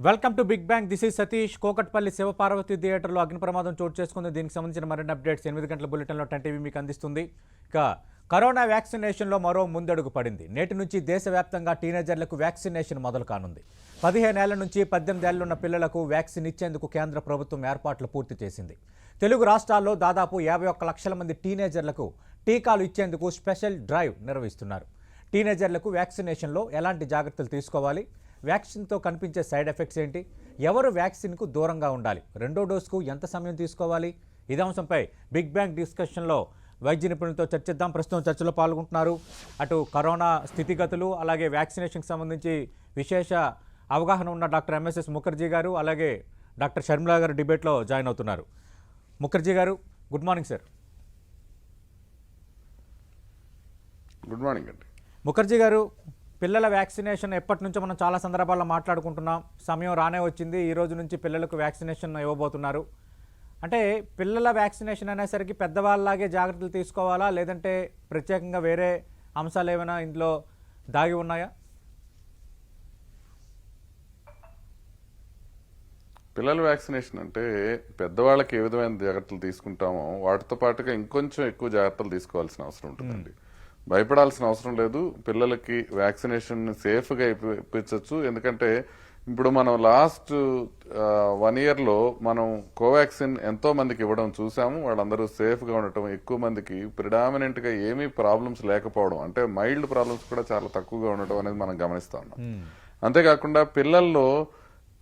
Welcome to big bang. This is Satish. Kukatpally Sivaparvathi థియేటర్లో అగ్ని ప్రమాదం చోటు చేసుకుంది. దీనికి సంబంధించిన మరిన్ని అప్డేట్స్ 8 గంటల బులెటిన్లో 10 టీవీ మీకు అందిస్తుంది. ఇక కరోనా వ్యాక్సినేషన్లో మరో ముందడుగు పడింది. నేటి నుంచి దేశవ్యాప్తంగా టీనేజర్లకు వ్యాక్సినేషన్ మొదలు కానుంది. 15 ఏళ్ల నుంచి 18 ఏళ్లున్న ఉన్న పిల్లలకు వ్యాక్సిన్ ఇచ్చేందుకు కేంద్ర ప్రభుత్వం ఏర్పాట్లు పూర్తి చేసింది. తెలుగు రాష్ట్రాల్లో దాదాపు 51 లక్షల మంది టీనేజర్లకు టీకాలు ఇచ్చేందుకు స్పెషల్ డ్రైవ్ నిర్వహిస్తున్నారు. టీనేజర్లకు వ్యాక్సినేషన్లో ఎలాంటి జాగ్రత్తలు తీసుకోవాలి, వ్యాక్సిన్తో కనిపించే సైడ్ ఎఫెక్ట్స్ ఏంటి, ఎవరు వ్యాక్సిన్కు దూరంగా ఉండాలి, రెండో డోసుకు ఎంత సమయం తీసుకోవాలి, ఇదే అంశంపై బిగ్ బ్యాంగ్ డిస్కషన్లో వైద్య నిపుణులతో చర్చిద్దాం. ప్రస్తుతం చర్చలో పాల్గొంటున్నారు అటు కరోనా స్థితిగతులు అలాగే వ్యాక్సినేషన్కి సంబంధించి విశేష అవగాహన ఉన్న డాక్టర్ ఎంఎస్ఎస్ ముఖర్జీ గారు, అలాగే డాక్టర్ షర్మిలా గారు డిబేట్లో జాయిన్ అవుతున్నారు. ముఖర్జీ గారు, good morning sir. Good morning అండి. ముఖర్జీ గారు, పిల్లల వ్యాక్సినేషన్ ఎప్పటి నుంచో మనం చాలా సందర్భాల్లో మాట్లాడుకుంటున్నాం. సమయం రానే వచ్చింది. ఈ రోజు నుంచి పిల్లలకు వ్యాక్సినేషన్ ఇవ్వబోతున్నారు. అంటే పిల్లల వ్యాక్సినేషన్ అనేసరికి పెద్దవాళ్ళలాగే జాగ్రత్తలు తీసుకోవాలా, లేదంటే ప్రత్యేకంగా వేరే అంశాలు ఏమైనా ఇందులో దాగి ఉన్నాయా? పిల్లల వ్యాక్సినేషన్ అంటే పెద్దవాళ్ళకి ఏ విధమైన జాగ్రత్తలు తీసుకుంటామో వాటితో పాటుగా ఇంకొంచెం ఎక్కువ జాగ్రత్తలు తీసుకోవాల్సిన అవసరం ఉంటుందండి. భయపడాల్సిన అవసరం లేదు. పిల్లలకి వ్యాక్సినేషన్ సేఫ్గా ఇప్పించవచ్చు. ఎందుకంటే ఇప్పుడు మనం లాస్ట్ 1 yearలో మనం కోవాక్సిన్ ఎంతో మందికి ఇవ్వడం చూసాము. వాళ్ళందరూ సేఫ్గా ఉండటం, ఎక్కువ మందికి ప్రిడామినెంట్గా ఏమీ ప్రాబ్లమ్స్ లేకపోవడం, అంటే మైల్డ్ ప్రాబ్లమ్స్ కూడా చాలా తక్కువగా ఉండటం అనేది మనం గమనిస్తా ఉన్నాం. అంతేకాకుండా పిల్లల్లో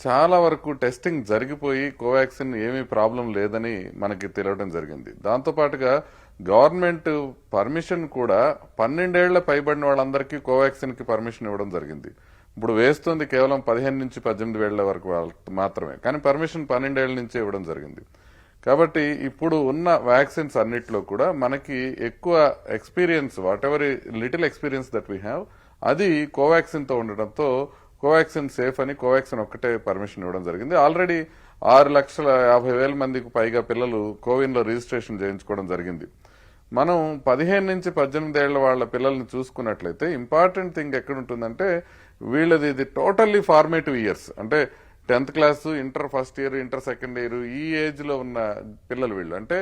చాలా వరకు టెస్టింగ్ జరిగిపోయి కోవాక్సిన్ ఏమీ ప్రాబ్లం లేదని మనకి తెలియడం జరిగింది. దాంతోపాటుగా గవర్నమెంట్ పర్మిషన్ కూడా 12 ఏళ్ల పైబడిన వాళ్ళందరికీ కోవాక్సిన్ కి పర్మిషన్ ఇవ్వడం జరిగింది. ఇప్పుడు వేస్తుంది కేవలం 15 నుంచి 18 ఏళ్ల వరకు మాత్రమే, కానీ పర్మిషన్ 12 ఏళ్ల నుంచే ఇవ్వడం జరిగింది. కాబట్టి ఇప్పుడు ఉన్న వ్యాక్సిన్స్ అన్నిట్లో కూడా మనకి ఎక్కువ experience, what ever little experience that we have, అది కోవాక్సిన్ తో ఉండటంతో కోవాక్సిన్ సేఫ్ అని కోవాక్సిన్ ఒక్కటే పర్మిషన్ ఇవ్వడం జరిగింది. ఆల్రెడీ 6,50,000 మందికి పైగా పిల్లలు కోవిన్ లో రిజిస్ట్రేషన్ చేయించుకోవడం జరిగింది. మనం 15 నుంచి 18 ఏళ్ల వాళ్ళ పిల్లల్ని చూసుకున్నట్లయితే ఇంపార్టెంట్ థింగ్ ఎక్కడుంటుందంటే వీళ్ళది ఇది టోటల్లీ ఫార్మేటివ్ ఇయర్స్. అంటే 10th class, inter first year, inter second year, ఈ ఏజ్ లో ఉన్న పిల్లలు వీళ్ళు. అంటే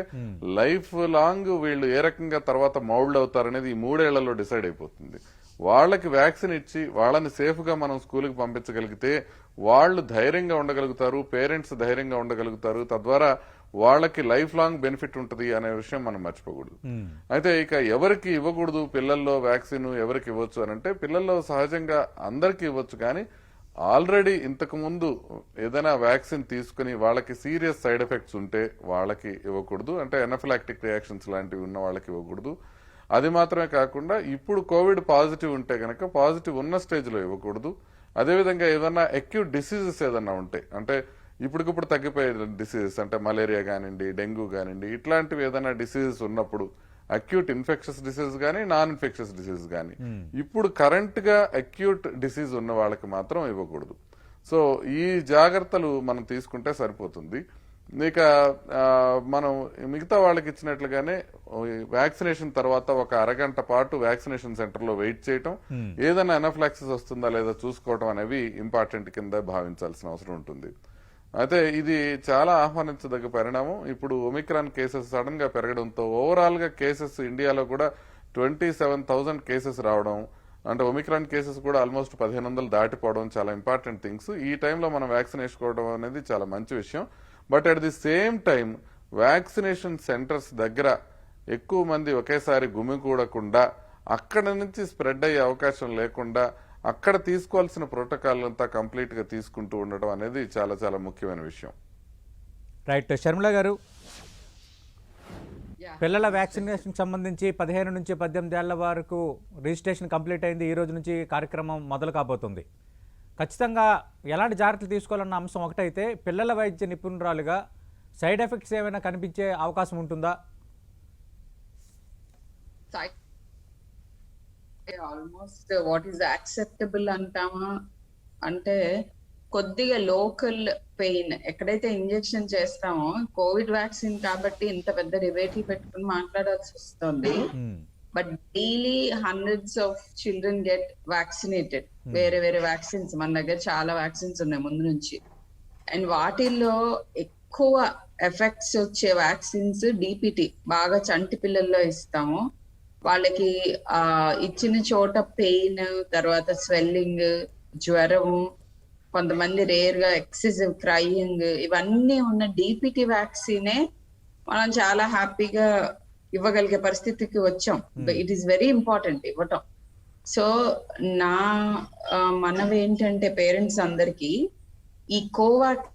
లైఫ్ లాంగ్ వీళ్ళు ఏ రకంగా తర్వాత మౌల్డ్ అవుతారనేది ఈ 3 ఏళ్లలో డిసైడ్ అయిపోతుంది. వాళ్ళకి వ్యాక్సిన్ ఇచ్చి వాళ్ళని సేఫ్ గా మనం స్కూల్కి పంపించగలిగితే వాళ్ళు ధైర్యంగా ఉండగలుగుతారు, పేరెంట్స్ ధైర్యంగా ఉండగలుగుతారు. తద్వారా వాళ్ళకి లైఫ్ లాంగ్ బెనిఫిట్ ఉంటుంది అనే విషయం మనం మర్చిపోకూడదు. అయితే ఇక ఎవరికి ఇవ్వకూడదు పిల్లల్లో వ్యాక్సిన్, ఎవరికి ఇవ్వచ్చు అని అంటే పిల్లల్లో సహజంగా అందరికి ఇవ్వచ్చు, కానీ ఆల్రెడీ ఇంతకు ముందు ఏదైనా వ్యాక్సిన్ తీసుకుని వాళ్ళకి సీరియస్ సైడ్ ఎఫెక్ట్స్ ఉంటే వాళ్ళకి ఇవ్వకూడదు. అంటే ఎనఫిలాక్టిక్ రియాక్షన్స్ లాంటివి ఉన్న వాళ్ళకి ఇవ్వకూడదు. అది మాత్రమే కాకుండా ఇప్పుడు కోవిడ్ పాజిటివ్ ఉంటే గనక పాజిటివ్ ఉన్న స్టేజ్ లో ఇవ్వకూడదు. అదేవిధంగా ఏదన్నా అక్యూట్ డిసీజెస్ ఏదన్నా ఉంటే, అంటే ఇప్పటికిప్పుడు తగ్గిపోయే డిసీజెస్, అంటే మలేరియా కానివ్వండి, డెంగ్యూ కానివ్వండి, ఇట్లాంటివి ఏదైనా డిసీజెస్ ఉన్నప్పుడు, అక్యూట్ ఇన్ఫెక్షస్ డిసీజ్ కానీ నాన్ ఇన్ఫెక్షస్ డిసీజ్ కానీ, ఇప్పుడు కరెంట్ గా అక్యూట్ డిసీజ్ ఉన్న వాళ్ళకి మాత్రం ఇవ్వకూడదు. సో ఈ జాగ్రత్తలు మనం తీసుకుంటే సరిపోతుంది. ఇక మనం మిగతా వాళ్ళకి ఇచ్చినట్లుగానే వ్యాక్సినేషన్ తర్వాత ఒక అరగంట పాటు వ్యాక్సినేషన్ సెంటర్ లో వెయిట్ చేయటం, ఏదైనా ఎనఫ్లాక్సిస్ వస్తుందా లేదా చూసుకోవటం అనేవి ఇంపార్టెంట్ కింద భావించాల్సిన అవసరం ఉంటుంది. అయితే ఇది చాలా ఆహ్వానించదగ్గ పరిణామం. ఇప్పుడు ఒమిక్రాన్ కేసెస్ సడన్ గా పెరగడంతో ఓవరాల్ గా కేసెస్ ఇండియాలో కూడా 27,000 కేసెస్ రావడం, అంటే ఒమిక్రాన్ కేసెస్ కూడా ఆల్మోస్ట్ 1,500 దాటిపోవడం చాలా ఇంపార్టెంట్ థింగ్స్. ఈ టైంలో మనం వ్యాక్సిన్ వేసుకోవడం అనేది చాలా మంచి విషయం. But at the same time vaccination centres దగ్గర ఎక్కువ మంది ఒకేసారి గుమికూడకుండా, అక్కడ నుంచి స్ప్రెడ్ అయ్యే అవకాశం లేకుండా అక్కడ తీసుకోవాల్సిన ప్రోటోకాల్ అంతా కంప్లీట్ గా తీసుకుంటూ ఉండడం అనేది చాలా చాలా ముఖ్యమైన విషయం. రైట్. షర్మిల గారు, పిల్లల వ్యాక్సినేషన్ సంబంధించి 15 నుంచి 18 ఏళ్ల వరకు రిజిస్ట్రేషన్ కంప్లీట్ అయింది. ఈ రోజు నుంచి కార్యక్రమం మొదలు కాబోతుంది. ఖచ్చితంగా ఎలాంటి జాగ్రత్తలు తీసుకోవాలన్న అంశం ఒకటైతే, పిల్లల వైద్య నిపుణురాలుగా సైడ్ ఎఫెక్ట్స్ ఏమైనా కనిపించే అవకాశం ఉంటుందా? ఆల్మోస్ట్ వాట్ ఈస్ యాక్సెప్టబుల్ అంటామా అంటే, కొద్దిగా లోకల్ పెయిన్ ఎక్కడైతే ఇంజెక్షన్ చేస్తామో, కోవిడ్ వ్యాక్సిన్ కాబట్టి ఇంత పెద్ద డిబేట్లు పెట్టుకుని మాట్లాడాల్సి వస్తుంది. But daily hundreds of children get vaccinated. వేరే వేరే వ్యాక్సిన్స్ మన దగ్గర చాలా వ్యాక్సిన్స్ ఉన్నాయి ముందు నుంచి. అండ్ వాటిల్లో ఎక్కువ ఎఫెక్ట్స్ వచ్చే వ్యాక్సిన్స్ డిపిటి బాగా చంటి పిల్లల్లో ఇస్తాము. వాళ్ళకి ఇచ్చిన చోట పెయిన్, తర్వాత స్వెల్లింగ్, జ్వరము, కొంతమంది రేర్ గా ఎక్సెసివ్ క్రైయింగ్, ఇవన్నీ ఉన్న డిపిటి వ్యాక్సినే మనం చాలా హ్యాపీగా ఇవ్వగలిగే పరిస్థితికి వచ్చాం. ఇట్ ఈస్ వెరీ ఇంపార్టెంట్ ఇవ్వటం. సో నా మనవి ఏంటంటే పేరెంట్స్ అందరికి ఈ కోవాక్స్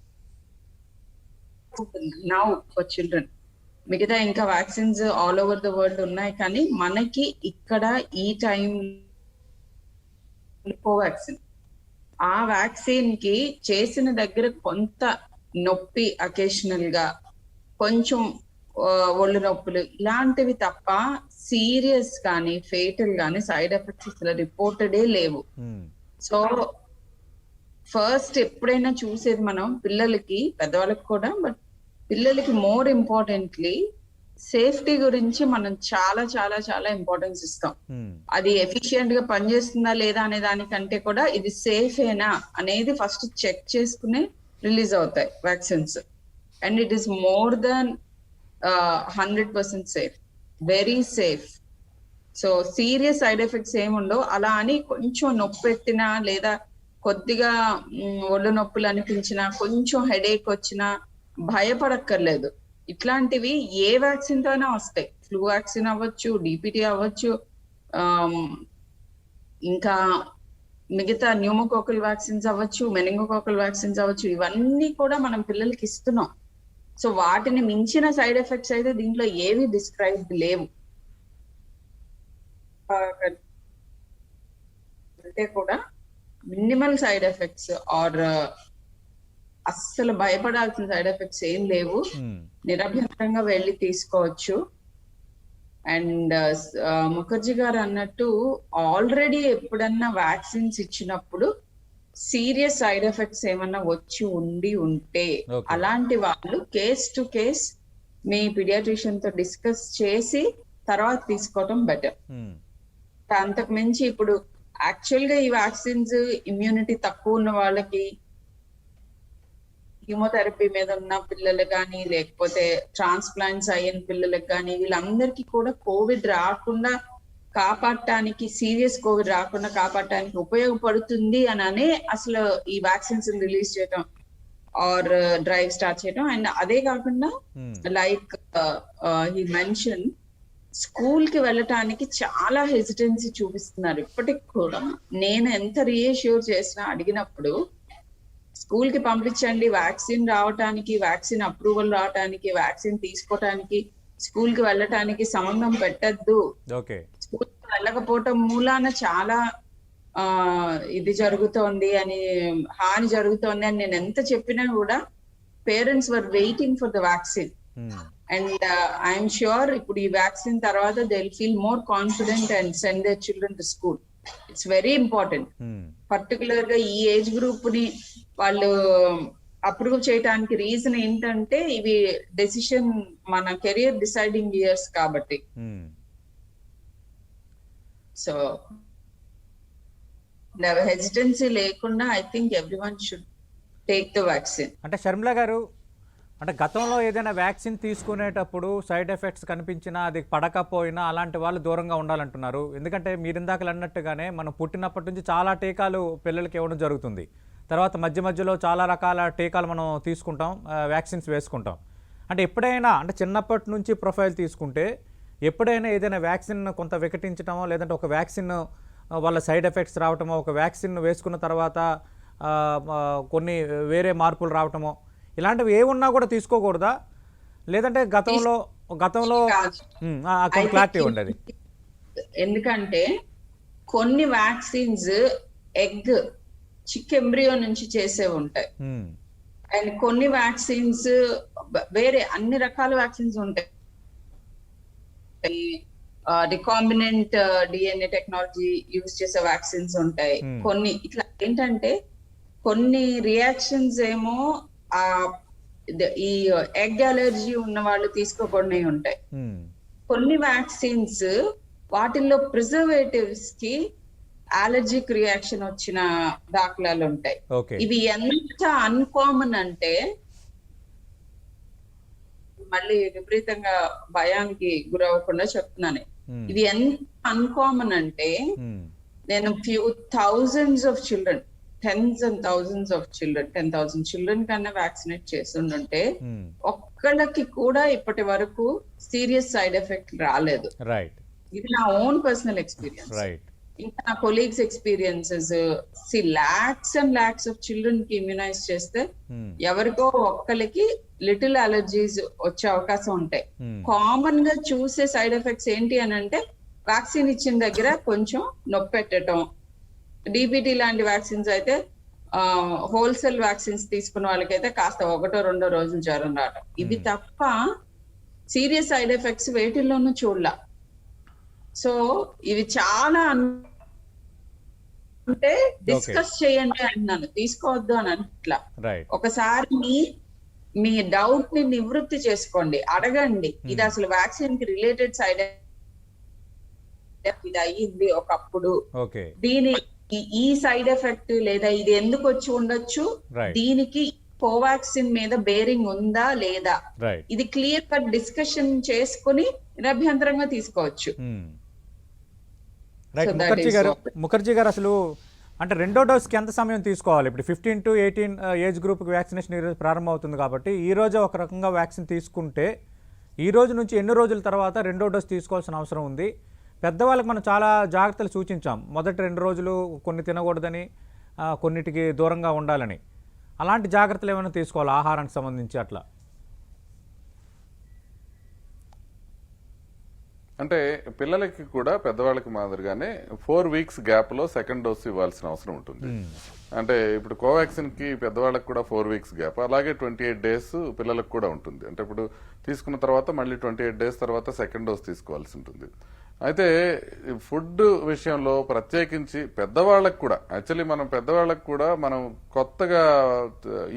నౌ ఫర్ చిల్డ్రన్, మిగతా ఇంకా vaccines all over the world ఉన్నాయి, కానీ మనకి ఇక్కడ ఈ టైం కోవాక్సిన్, ఆ వ్యాక్సిన్ కి చేసిన దగ్గర కొంత నొప్పి అకేషనల్ గా, కొంచెం ఒళ్ళు నొప్పులు ఇలాంటివి తప్ప సీరియస్ కానీ ఫేటల్ కానీ సైడ్ ఎఫెక్ట్స్ అసలు రిపోర్టెడే లేవు. సో ఫస్ట్ ఎప్పుడైనా చూసేది మనం పిల్లలకి, పెద్దవాళ్ళకి కూడా, బట్ పిల్లలకి మోర్ ఇంపార్టెంట్లీ సేఫ్టీ గురించి మనం చాలా చాలా చాలా ఇంపార్టెన్స్ ఇస్తాం. అది ఎఫిషియెంట్ గా పనిచేస్తుందా లేదా అనే దానికంటే కూడా ఇది సేఫేనా అనేది ఫస్ట్ చెక్ చేసుకుని రిలీజ్ అవుతాయి vaccines. And it is more than 100% safe, very safe. So serious side effects ఏముండవు. అలా అని కొంచెం నొప్పి పెట్టినా లేదా కొద్దిగా ఒళ్ళు నొప్పులు అనిపించినా, కొంచెం హెడేక్ వచ్చినా భయపడక్కర్లేదు. ఇట్లాంటివి ఏ వ్యాక్సిన్ తో అయినా వస్తాయి. ఫ్లూ వ్యాక్సిన్ అవ్వచ్చు, డిపిటి అవ్వచ్చు, ఇంకా మిగతా న్యూమోకోకల్ వ్యాక్సిన్స్ అవ్వచ్చు, మెనింగోకోకల్ వ్యాక్సిన్స్ అవ్వచ్చు, ఇవన్నీ కూడా మనం పిల్లలకి ఇస్తున్నాం. సో వాటిని మించిన సైడ్ ఎఫెక్ట్స్ అయితే దీంట్లో ఏవి డిస్క్రైబ్డ్ లేవు. అంటే కూడా మినిమల్ సైడ్ ఎఫెక్ట్స్ ఆర్ అస్సలు భయపడాల్సిన సైడ్ ఎఫెక్ట్స్ ఏం లేవు. నిరభ్యంతరంగా వెళ్ళి తీసుకోవచ్చు. అండ్ ముఖర్జీ గారు అన్నట్టు ఆల్రెడీ ఎప్పుడన్నా వ్యాక్సిన్స్ ఇచ్చినప్పుడు సీరియస్ సైడ్ ఎఫెక్ట్స్ ఏమన్నా వచ్చి ఉంటే అలాంటి వాళ్ళు కేస్ టు కేస్ మీ పీడియాట్రిషియన్ తో డిస్కస్ చేసి తర్వాత తీసుకోవటం బెటర్. అంతకు మించి ఇప్పుడు యాక్చువల్ గా ఈ వ్యాక్సిన్స్ ఇమ్యూనిటీ తక్కువ ఉన్న వాళ్ళకి, కీమోథెరపీ మీద ఉన్న పిల్లలు కానీ, లేకపోతే ట్రాన్స్ప్లాంట్స్ అయిన పిల్లలకు కానీ, వీళ్ళందరికీ కూడా కోవిడ్ రాకుండా కాపాడటానికి, సీరియస్ కోవిడ్ రాకుండా కాపాడటానికి ఉపయోగపడుతుంది అని అసలు ఈ వ్యాక్సిన్స్ రిలీజ్ చేయడం ఆర్ డ్రైవ్ స్టార్ట్ చేయడం. అండ్ అదే కాకుండా లైక్ ఈ మెన్షన్, స్కూల్ కి వెళ్ళటానికి చాలా హెసిటెన్సీ చూపిస్తున్నారు ఇప్పటికి కూడా. నేను ఎంత రీఅష్యూర్ చేసినా అడిగినప్పుడు స్కూల్ కి పంపించండి, వ్యాక్సిన్ రావటానికి, వ్యాక్సిన్ అప్రూవల్ రావటానికి, వ్యాక్సిన్ తీసుకోవటానికి స్కూల్ కి వెళ్ళటానికి సంబంధం పెట్టద్దు. స్కూల్ కి వెళ్ళకపోవటం మూలాన చాలా ఇది జరుగుతోంది అని, హాని జరుగుతోంది అని నేను ఎంత చెప్పినా కూడా parents were waiting for the vaccine. And I'm sure ఇప్పుడు ఈ వ్యాక్సిన్ తర్వాత they will feel more confident and send their children to school. It's very important. Particular గా ఈ ఏజ్ గ్రూప్ ని వాళ్ళు అప్రూవ్ చేయడానికి రీజన్ ఏంటంటే ఇవి డెసిషన్ మన కెరియర్ డిసైడింగ్ ఇయర్స్ కాబట్టి. సో హెసిటెన్సీ లేకుండా I think everyone should take the vaccine. అంటే షర్మిల గారు, అంటే గతంలో ఏదైనా వ్యాక్సిన్ తీసుకునేటప్పుడు సైడ్ ఎఫెక్ట్స్ కనిపించినా, అది పడకపోయినా అలాంటి వాళ్ళు దూరంగా ఉండాలంటున్నారు. ఎందుకంటే మీరు ఇందాకలు అన్నట్టుగానే మనం పుట్టినప్పటి నుంచి చాలా టీకాలు పిల్లలకి ఇవ్వడం జరుగుతుంది. తర్వాత మధ్య మధ్యలో చాలా రకాల టీకాలు మనం తీసుకుంటాం, వ్యాక్సిన్స్ వేసుకుంటాం. అంటే ఎప్పుడైనా, అంటే చిన్నప్పటి నుంచి ప్రొఫైల్ తీసుకుంటే ఎప్పుడైనా ఏదైనా వ్యాక్సిన్ కొంత వికటించడమో, లేదంటే ఒక వ్యాక్సిన్ వాళ్ళ సైడ్ ఎఫెక్ట్స్ రావటమో, ఒక వ్యాక్సిన్ వేసుకున్న తర్వాత కొన్ని వేరే మార్పులు రావటమో, ఇలాంటివి ఏమున్నా కూడా తీసుకోకూడదా? లేదంటే గతంలో క్లారిటీ ఉండేది? ఎందుకంటే కొన్ని వ్యాక్సిన్స్ ఎగ్, చిక్ ఎంబ్రియో నుంచి చేసే ఉంటాయి. అండ్ కొన్ని వ్యాక్సిన్స్ వేరే అన్ని రకాల వ్యాక్సిన్స్ ఉంటాయి. రికాంబినెంట్ డిఎన్ఏ టెక్నాలజీ యూజ్ చేసే వ్యాక్సిన్స్ ఉంటాయి. కొన్ని ఇట్లా ఏంటంటే కొన్ని రియాక్షన్స్ ఏమో ఈ ఎగ్ అలర్జీ ఉన్న వాళ్ళు తీసుకోకుండా ఉంటాయి. కొన్ని వ్యాక్సిన్స్ వాటిల్లో ప్రిజర్వేటివ్స్ కి అలర్జిక్ రియాక్షన్ వచ్చిన దాఖలాలు ఉంటాయి. ఓకే. ఇవి ఎంత అన్కామన్ అంటే మళ్ళీ విపరీతంగా భయానికి గురవ్వకుండా చెప్తున్నాను. ఇది ఎంత అన్కామన్ అంటే నేను few thousands of children, tens and thousands of children, 10,000 children కన్నా వ్యాక్సినేట్ చేస్తుంటే ఒక్కళ్ళకి కూడా ఇప్పటి వరకు సీరియస్ సైడ్ ఎఫెక్ట్ రాలేదు. రైట్. ఇది నా ఓన్ పర్సనల్ ఎక్స్పీరియన్స్. రైట్. ఇంకా నా colleagues experiences. Lakhs and lakhs of children కి ఇమ్యునైజ్ చేస్తే ఎవరికో ఒక్కరికి లిటిల్ అలర్జీస్ వచ్చే అవకాశం ఉంటాయి. కామన్ గా చూసే సైడ్ ఎఫెక్ట్స్ ఏంటి అని అంటే వ్యాక్సిన్ ఇచ్చిన దగ్గర కొంచెం నొప్పి పెట్టడం, డిబిటీ లాంటి వ్యాక్సిన్స్ అయితే హోల్సేల్ వ్యాక్సిన్స్ తీసుకున్న వాళ్ళకైతే కాస్త 1-2 రోజులు జ్వరం రావడం. ఇవి తప్ప సీరియస్ సైడ్ ఎఫెక్ట్స్ వేటిల్లోనూ చూడలా. సో ఇవి చాలా అంటే డిస్కస్ చేయండి అంటున్నాను, తీసుకోవద్దు అని అట్లా. ఒకసారి మీ డౌట్ ని నివృత్తి చేసుకోండి, అడగండి. ఇది అసలు వ్యాక్సిన్ కి రిలేటెడ్ సైడ్ ఎఫెక్ట్ ఇది అయ్యింది ఒకప్పుడు, దీని ఈ సైడ్ ఎఫెక్ట్ లేదా ఇది ఎందుకు వచ్చి ఉండొచ్చు, దీనికి కోవాక్సిన్ మీద బేరింగ్ ఉందా లేదా, ఇది క్లియర్ కట్ డిస్కషన్ చేసుకుని నిరభ్యంతరంగా తీసుకోవచ్చు. ముఖర్జీ గారు అసలు అంటే రెండో డోస్కి ఎంత సమయం తీసుకోవాలి? ఇప్పుడు 15 to 18 ఏజ్ గ్రూప్కి వ్యాక్సినేషన్ ఈరోజు ప్రారంభం అవుతుంది కాబట్టి ఈ రోజు ఒక రకంగా వ్యాక్సిన్ తీసుకుంటే ఈ రోజు నుంచి ఎన్ని రోజుల తర్వాత రెండో డోస్ తీసుకోవాల్సిన అవసరం ఉంది? పెద్దవాళ్ళకి మనం చాలా జాగ్రత్తలు సూచించాం, మొదటి 2 రోజులు కొన్ని తినకూడదని, కొన్నిటికి దూరంగా ఉండాలని. అలాంటి జాగ్రత్తలు ఏమైనా తీసుకోవాలి ఆహారానికి సంబంధించి అట్లా? అంటే పిల్లలకి కూడా పెద్దవాళ్ళకి మాదిరిగానే 4 weeks గ్యాప్ లో సెకండ్ డోస్ ఇవ్వాల్సిన అవసరం ఉంటుంది. అంటే ఇప్పుడు కోవాక్సిన్ కి పెద్దవాళ్ళకి కూడా 4 weeks గ్యాప్, అలాగే 28 days పిల్లలకు కూడా ఉంటుంది. అంటే ఇప్పుడు తీసుకున్న తర్వాత మళ్ళీ 28 days తర్వాత సెకండ్ డోస్ తీసుకోవాల్సి ఉంటుంది. అయితే ఫుడ్ విషయంలో ప్రత్యేకించి పెద్దవాళ్ళకు కూడా యాక్చువల్లీ మనం పెద్దవాళ్ళకు కూడా మనం కొత్తగా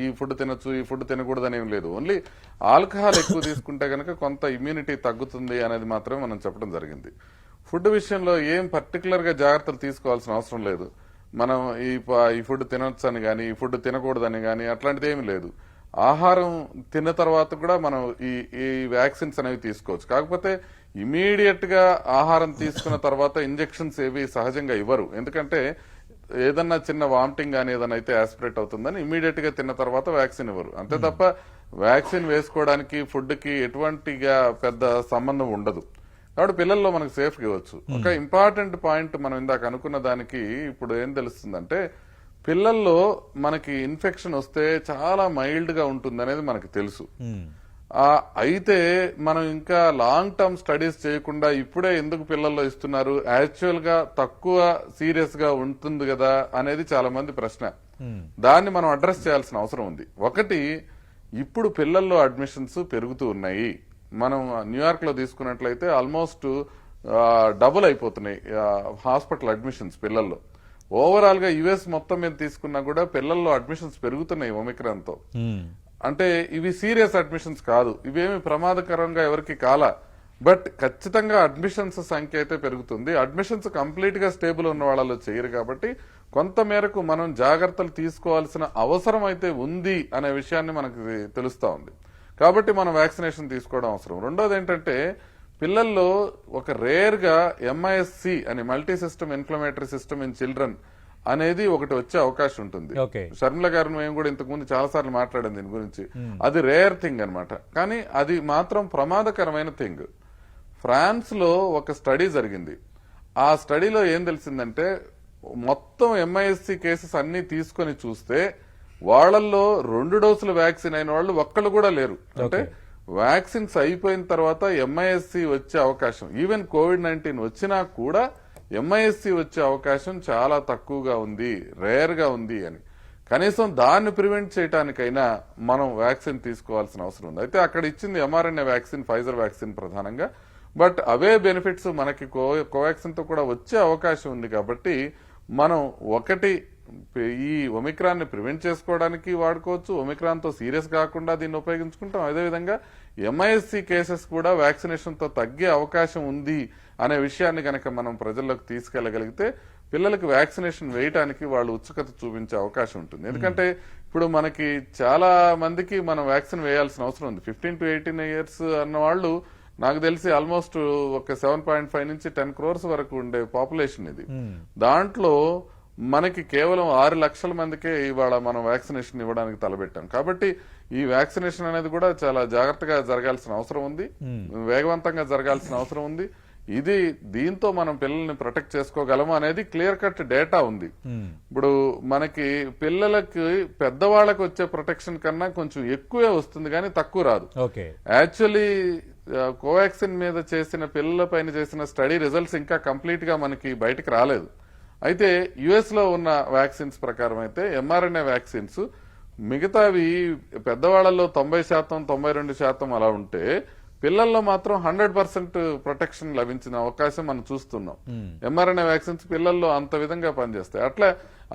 ఈ ఫుడ్ తినొచ్చు ఈ ఫుడ్ తినకూడదు అనేం లేదు. ఓన్లీ ఆల్కహాల్ ఎక్కువ తీసుకుంటే కనుక కొంత ఇమ్యూనిటీ తగ్గుతుంది అనేది మాత్రమే మనం చెప్పడం జరిగింది. ఫుడ్ విషయంలో ఏం పర్టికులర్ గా జాగ్రత్తలు తీసుకోవాల్సిన అవసరం లేదు. మనం ఈ ఫుడ్ తినొచ్చు అని కానీ ఈ ఫుడ్ తినకూడదని కానీ అట్లాంటిది ఏమి లేదు. ఆహారం తిన్న తర్వాత కూడా మనం ఈ వ్యాక్సిన్స్ అనేవి తీసుకోవచ్చు. కాకపోతే ఇమీడియట్ గా ఆహారం తీసుకున్న తర్వాత ఇంజెక్షన్స్ ఏవి సహజంగా ఇవ్వరు. ఎందుకంటే ఏదన్నా చిన్న వామిటింగ్ కానీ ఏదైనా అయితే యాస్పిరేట్ అవుతుందని ఇమీడియట్ గా తిన్న తర్వాత వ్యాక్సిన్ ఇవ్వరు. అంతే తప్ప వ్యాక్సిన్ వేసుకోవడానికి ఫుడ్ కి ఎటువంటిగా పెద్ద సంబంధం ఉండదు. కాబట్టి పిల్లల్లో మనకు సేఫ్ ఇవ్వచ్చు. ఒక ఇంపార్టెంట్ పాయింట్ మనం ఇందాక అనుకున్న దానికి ఇప్పుడు ఏం తెలుస్తుందంటే పిల్లల్లో మనకి ఇన్ఫెక్షన్ వస్తే చాలా మైల్డ్ గా ఉంటుంది అనేది మనకు తెలుసు. అయితే మనం ఇంకా లాంగ్ టర్మ్ స్టడీస్ చేయకుండా ఇప్పుడే ఎందుకు పిల్లల్లో ఇస్తున్నారు, యాక్చువల్ గా తక్కువ సీరియస్ గా ఉంటుంది కదా అనేది చాలా మంది ప్రశ్న. దాన్ని మనం అడ్రస్ చేయాల్సిన అవసరం ఉంది. ఒకటి, ఇప్పుడు పిల్లల్లో అడ్మిషన్స్ పెరుగుతూ ఉన్నాయి. మనం న్యూయార్క్ లో తీసుకున్నట్లయితే ఆల్మోస్ట్ డబుల్ అయిపోతున్నాయి హాస్పిటల్ అడ్మిషన్స్ పిల్లల్లో. ఓవరాల్ గా యుఎస్ మొత్తం మీద తీసుకున్నా కూడా పిల్లల్లో అడ్మిషన్స్ పెరుగుతున్నాయి ఒమిక్రాన్ తో. అంటే ఇవి సీరియస్ అడ్మిషన్స్ కాదు, ఇవేమి ప్రమాదకరంగా ఎవరికి కాలా, బట్ ఖచ్చితంగా అడ్మిషన్స్ సంఖ్య అయితే పెరుగుతుంది. అడ్మిషన్స్ కంప్లీట్ గా స్టేబుల్ ఉన్న వాళ్ళలో చేయరు కాబట్టి కొంత మేరకు మనం జాగ్రత్తలు తీసుకోవాల్సిన అవసరం అయితే ఉంది అనే విషయాన్ని మనకు తెలుస్తా ఉంది. కాబట్టి మనం వ్యాక్సినేషన్ తీసుకోవడం అవసరం. రెండోది ఏంటంటే పిల్లల్లో ఒక రేర్ గా MIS-C అని multi system inflammatory system in children అనేది ఒకటి వచ్చే అవకాశం ఉంటుంది. షర్మిల గారు మేము కూడా ఇంతకు ముందు చాలా సార్లు మాట్లాడాం దీని గురించి. అది రేర్ థింగ్ అన్నమాట, కానీ అది మాత్రం ప్రమాదకరమైన థింగ్. ఫ్రాన్స్ లో ఒక స్టడీ జరిగింది. ఆ స్టడీలో ఏం తెలిసిందంటే మొత్తం MIS-C కేసెస్ అన్ని తీసుకొని చూస్తే వాళ్లలో 2 డోసులు వ్యాక్సిన్ అయిన వాళ్ళు ఒక్కళ్ళు కూడా లేరు. అంటే వ్యాక్సిన్స్ అయిపోయిన తర్వాత MIS-C వచ్చే అవకాశం, ఈవెన్ COVID-19 వచ్చినా కూడా MIS-C వచ్చే అవకాశం చాలా తక్కువగా ఉంది, రేర్ గా ఉంది అని. కనీసం దాన్ని ప్రివెంట్ చేయడానికైనా మనం వ్యాక్సిన్ తీసుకోవాల్సిన అవసరం ఉంది. అయితే అక్కడ ఇచ్చింది mRNA వ్యాక్సిన్, ఫైజర్ వ్యాక్సిన్ ప్రధానంగా. బట్ అవే బెనిఫిట్స్ మనకి కోవాక్సిన్ తో కూడా వచ్చే అవకాశం ఉంది. కాబట్టి మనం ఒకటి ఈ ఒమిక్రాన్ ని ప్రివెంట్ చేసుకోవడానికి వాడుకోవచ్చు, ఒమిక్రాన్ తో సీరియస్ కాకుండా దీన్ని ఉపయోగించుకుంటాం. అదేవిధంగా MIS-C కేసెస్ కూడా వ్యాక్సినేషన్ తో తగ్గే అవకాశం ఉంది అనే విషయాన్ని కనుక మనం ప్రజల్లోకి తీసుకెళ్లగలిగితే పిల్లలకు వ్యాక్సినేషన్ వేయడానికి వాళ్ళు ఉత్సుకత చూపించే అవకాశం ఉంటుంది. ఎందుకంటే ఇప్పుడు మనకి చాలా మందికి మనం వ్యాక్సిన్ వేయాల్సిన అవసరం ఉంది. 15 to 18 years అన్న వాళ్ళు నాకు తెలిసి ఆల్మోస్ట్ ఒక 7.5 నుంచి 10 crores వరకు ఉండే పాపులేషన్ ఇది. దాంట్లో మనకి కేవలం 6 లక్షల మందికే ఇవాళ మనం వ్యాక్సినేషన్ ఇవ్వడానికి తలపెట్టాం. కాబట్టి ఈ వ్యాక్సినేషన్ అనేది కూడా చాలా జాగ్రత్తగా జరగాల్సిన అవసరం ఉంది, వేగవంతంగా జరగాల్సిన అవసరం ఉంది. ఇది దీంతో మనం పిల్లల్ని ప్రొటెక్ట్ చేసుకోగలము అనేది క్లియర్ కట్ డేటా ఉంది. ఇప్పుడు మనకి పిల్లలకి పెద్దవాళ్ళకి వచ్చే ప్రొటెక్షన్ కన్నా కొంచెం ఎక్కువే వస్తుంది కానీ తక్కువ రాదు. యాక్చువల్లీ కోవాక్సిన్ మీద చేసిన పిల్లల పైన చేసిన స్టడీ రిజల్ట్స్ ఇంకా కంప్లీట్ గా మనకి బయటకు రాలేదు. అయితే యుఎస్ లో ఉన్న వ్యాక్సిన్స్ ప్రకారం అయితే ఎంఆర్ఎన్ఏ వ్యాక్సిన్స్ మిగతావి పెద్దవాళ్లలో 90%, 92% అలా ఉంటే పిల్లల్లో మాత్రం 100% ప్రొటెక్షన్ లభించిన అవకాశం మనం చూస్తున్నాం. ఎంఆర్ఎన్ఏ వ్యాక్సిన్స్ పిల్లల్లో అంత విధంగా పనిచేస్తాయి. అట్లా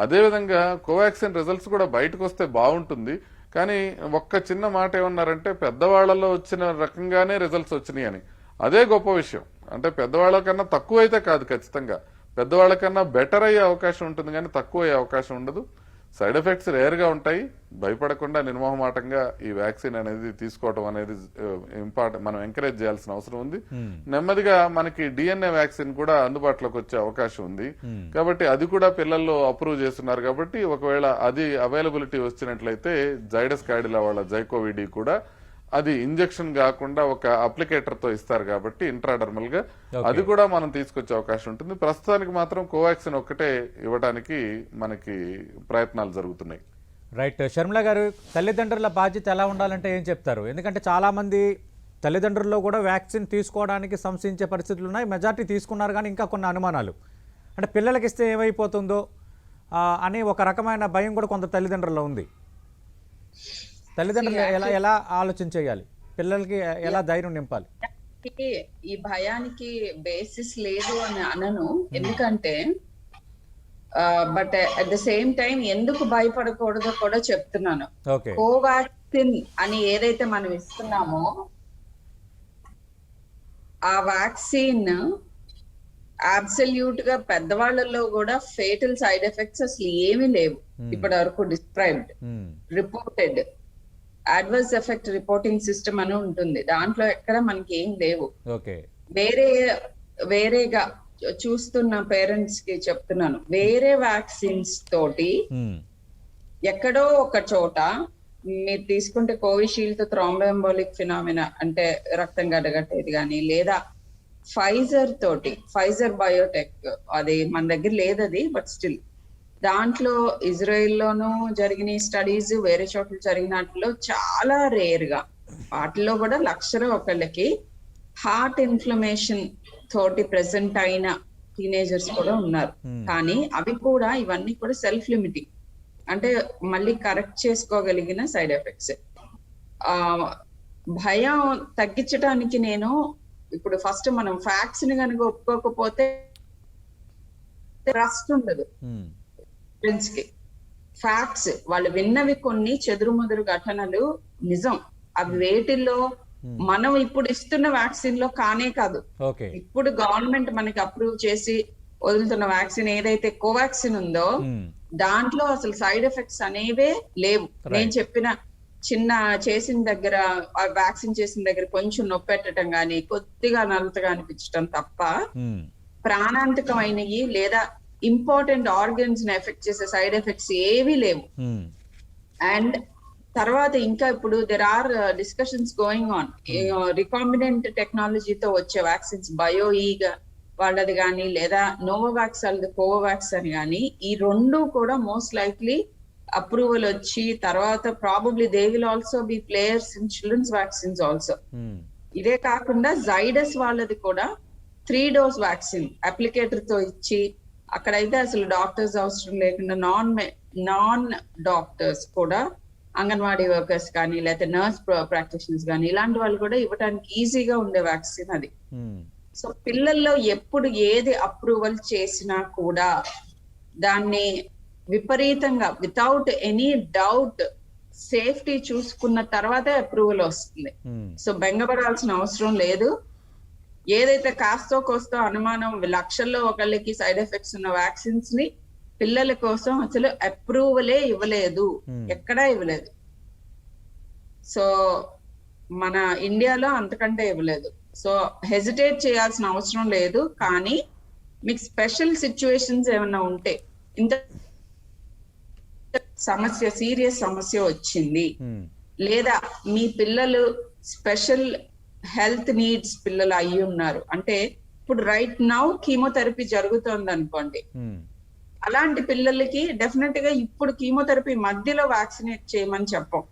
అదే విధంగా కోవాక్సిన్ రిజల్ట్స్ కూడా బయటకు వస్తే బాగుంటుంది. కానీ ఒక్క చిన్న మాట ఏమన్నారంటే పెద్దవాళ్లలో వచ్చిన రకంగానే రిజల్ట్స్ వచ్చినాయి అని. అదే గొప్ప విషయం. అంటే పెద్దవాళ్ల కన్నా తక్కువ అయితే కాదు, ఖచ్చితంగా పెద్దవాళ్ల కన్నా బెటర్ అయ్యే అవకాశం ఉంటుంది కానీ తక్కువ అయ్యే అవకాశం ఉండదు. సైడ్ ఎఫెక్ట్స్ రేర్ గా ఉంటాయి. భయపడకుండా నిర్మోహమాటంగా ఈ వ్యాక్సిన్ అనేది తీసుకోవడం అనేది ఇంపార్టెంట్, మనం ఎంకరేజ్ చేయాల్సిన అవసరం ఉంది. నెమ్మదిగా మనకి డిఎన్ఏ వ్యాక్సిన్ కూడా అందుబాటులోకి వచ్చే అవకాశం ఉంది. కాబట్టి అది కూడా పిల్లల్లో అప్రూవ్ చేస్తున్నారు. కాబట్టి ఒకవేళ అది అవైలబిలిటీ వచ్చినట్లయితే జైడస్ క్యాడిలా వాళ్ళ జైకోవిడి కూడా అది ఇంజెక్షన్ కాకుండా ఒక అప్లికేటర్ తో ఇస్తారు కాబట్టి ఇంట్రాడర్మల్ గా అది కూడా మనం తీసుకొచ్చే అవకాశం ఉంటుంది. ప్రస్తుతానికి మాత్రం కోవాక్సిన్ ఒక్కటే ఇవ్వడానికి మనకి ప్రయత్నాలు జరుగుతున్నాయి. రైట్. షర్మిల గారు, తల్లిదండ్రుల బాధ్యత ఎలా ఉండాలంటే ఏం చెప్తారు? ఎందుకంటే చాలా మంది తల్లిదండ్రుల్లో కూడా వ్యాక్సిన్ తీసుకోవడానికి సంశయించే పరిస్థితులు ఉన్నాయి. మెజారిటీ తీసుకున్నారు కానీ ఇంకా కొన్ని అనుమానాలు, అంటే పిల్లలకి ఇస్తే ఏమైపోతుందో అని ఒక రకమైన భయం కూడా కొంత తల్లిదండ్రుల్లో ఉంది. తల్లిదండ్రులు ఎలా ఆలోచన చేయాలి? పిల్లలకి ఎలా ధైర్యం నింపాలి? ఈ భయానికి బేసిస్ లేదు అని అనను, ఎందుకంటే but at the same time ఎందుకు భయపడకూడదో కూడా చెప్తున్నాను. కోవాక్సిన్ అని ఏదైతే మనం ఇస్తున్నామో ఆ వ్యాక్సిన్ అబ్సల్యూట్ గా పెద్దవాళ్ళలో కూడా ఫేటల్ సైడ్ ఎఫెక్ట్స్ అసలు ఏమీ లేవు ఇప్పటి వరకు described, reported. Adverse effect reporting system అని ఉంటుంది, దాంట్లో ఎక్కడ మనకి ఏం లేవు. వేరేగా చూస్తున్న పేరెంట్స్ కి చెప్తున్నాను, వేరే వ్యాక్సిన్స్ తోటి ఎక్కడో ఒక చోట మీరు తీసుకుంటే కోవిషీల్డ్ తో థ్రాంబోఎంబోలిక్ ఫినామినా అంటే రక్తం గడ్డగట్టేది కానీ, లేదా ఫైజర్ తోటి, ఫైజర్ బయోటెక్, అది మన దగ్గర లేదు అది, బట్ స్టిల్ దాంట్లో ఇజ్రాయెల్లోనూ జరిగిన స్టడీస్, వేరే చోట్ల జరిగినట్లో చాలా రేర్ గా వాటిలో కూడా 1,01,000కి హార్ట్ ఇన్ఫ్లమేషన్ తోటి ప్రెసెంట్ అయిన టీనేజర్స్ కూడా ఉన్నారు. కానీ అవి కూడా ఇవన్నీ కూడా సెల్ఫ్ లిమిటింగ్, అంటే మళ్ళీ కరెక్ట్ చేసుకోగలిగిన సైడ్ ఎఫెక్ట్స్. భయం తగ్గించడానికి నేను ఇప్పుడు ఫస్ట్ మనం ఫ్యాక్ట్స్ ని కనుక ఒప్పుకోకపోతే ట్రస్ట్ ఉండదు కి. ఫ్యాక్ట్స్ వాళ్ళు విన్నవి కొన్ని చెదురుముదురు ఘటనలు నిజం, అవి వేటిల్లో మనం ఇప్పుడు ఇస్తున్న వ్యాక్సిన్ లో కానే కాదు. ఇప్పుడు గవర్నమెంట్ మనకి అప్రూవ్ చేసి వదులుతున్న వ్యాక్సిన్ ఏదైతే కోవాక్సిన్ ఉందో దాంట్లో అసలు సైడ్ ఎఫెక్ట్స్ అనేవే లేవు. నేను చెప్పిన చిన్న చేసిన దగ్గర, వ్యాక్సిన్ చేసిన దగ్గర కొంచెం నొప్పి పెట్టడం గానీ, కొద్దిగా నలుతగా అనిపించడం తప్ప ప్రాణాంతకమైనవి లేదా ఇంపార్టెంట్ ఆర్గన్స్ ని ఎఫెక్ట్ చేసే సైడ్ ఎఫెక్ట్స్ ఏవీ లేవు. అండ్ తర్వాత ఇంకా ఇప్పుడు there are discussions going on, recombinant టెక్నాలజీతో వచ్చే వ్యాక్సిన్స్, బయోఈగా వాళ్ళది కానీ, లేదా నోవోవాక్స్ వాళ్ళది కోవోవాక్స్ అని కానీ, ఈ రెండు కూడా మోస్ట్ లైక్లీ అప్రూవల్ వచ్చి తర్వాత probably they will also be players in children's vaccines also. ఇదే కాకుండా జైడస్ వాళ్ళది కూడా 3 dose వ్యాక్సిన్ అప్లికేటర్ తో ఇచ్చి, అక్కడైతే అసలు డాక్టర్స్ అవసరం లేకుండా నాన్ డాక్టర్స్ కూడా, అంగన్వాడీ వర్కర్స్ కానీ లేకపోతే నర్స్ ప్రాక్టీషనర్స్ కానీ ఇలాంటి వాళ్ళు కూడా ఇవ్వడానికి ఈజీగా ఉండే వ్యాక్సిన్ అది. సో పిల్లల్లో ఎప్పుడు ఏది అప్రూవల్ చేసినా కూడా దాన్ని విపరీతంగా వితౌట్ ఎనీ డౌట్ సేఫ్టీ చూసుకున్న తర్వాతే అప్రూవల్ వస్తుంది. సో బెంగపడాల్సిన అవసరం లేదు. ఏదైతే కాస్తో కోస్తో అనుమానం లక్షల్లో ఒకళ్ళకి సైడ్ ఎఫెక్ట్స్ ఉన్న వ్యాక్సిన్స్ ని పిల్లల కోసం అసలు అప్రూవలే ఇవ్వలేదు, ఎక్కడా ఇవ్వలేదు. సో మన ఇండియాలో అంతకంటే ఇవ్వలేదు. సో హెజిటేట్ చేయాల్సిన అవసరం లేదు. కానీ మీకు స్పెషల్ సిచ్యువేషన్స్ ఏమైనా ఉంటే, ఇంత సమస్య సీరియస్ సమస్య వచ్చింది, లేదా మీ పిల్లలు స్పెషల్ హెల్త్ నీడ్స్ పిల్లలు అయి ఉన్నారు అంటే, ఇప్పుడు రైట్ నౌ కీమోథెరపీ జరుగుతోంది అనుకోండి, అలాంటి పిల్లలకి డెఫినెట్ గా ఇప్పుడు కీమోథెరపీ మధ్యలో వ్యాక్సినేట్ చేయమని చెప్పం.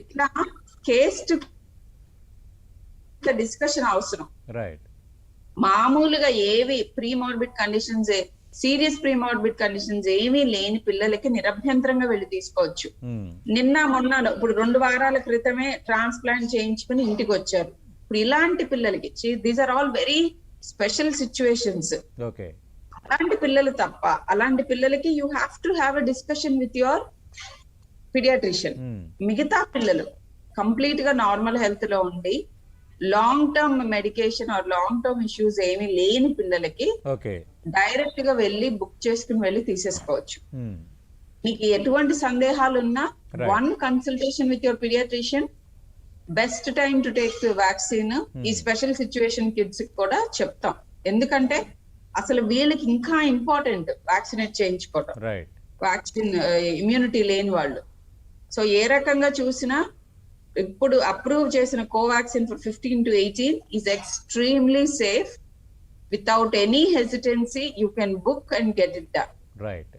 ఇట్లా కేస్ టు డిస్కషన్ అవసరం. మామూలుగా ఏవి ప్రీమార్బిడ్ కండిషన్స్, సీరియస్ ప్రీమార్బిడ్ కండిషన్స్ ఏమీ లేని పిల్లలకి నిరభ్యంతరంగా వెళ్ళి తీసుకోవచ్చు. నిన్న మొన్న ఇప్పుడు 2 వారాల క్రితమే ట్రాన్స్ప్లాంట్ చేయించుకుని ఇంటికి వచ్చారు. ఇప్పుడు ఇలాంటి పిల్లలకి these are all very special situations. అలాంటి పిల్లలు తప్ప, అలాంటి పిల్లలకి you have to have a discussion with your paediatrician. మిగతా పిల్లలు కంప్లీట్ గా నార్మల్ హెల్త్ లో ఉండి long term medication or long term issues ఏమీ లేని పిల్లలకి డైరెక్ట్ గా వెళ్ళి బుక్ చేసుకుని వెళ్ళి తీసేసుకోవచ్చు. మీకు ఎటువంటి సందేహాలు ఉన్నా 1 consultation with your paediatrician best time to take vaccine. ఈ స్పెషల్ సిచ్యువేషన్ కిడ్స్ కూడా చెప్తాం, ఎందుకంటే అసలు వీళ్ళకి ఇంకా ఇంపార్టెంట్ వ్యాక్సినేట్ చేయించుకోవటం, వ్యాక్సిన్ ఇమ్యూనిటీ లేని వాళ్ళు. సో ఏ రకంగా చూసినా ఇప్పుడు అప్రూవ్ చేసిన Covaxin for 15 to 18 is extremely safe. Without any hesitancy you can book and get it done. Right.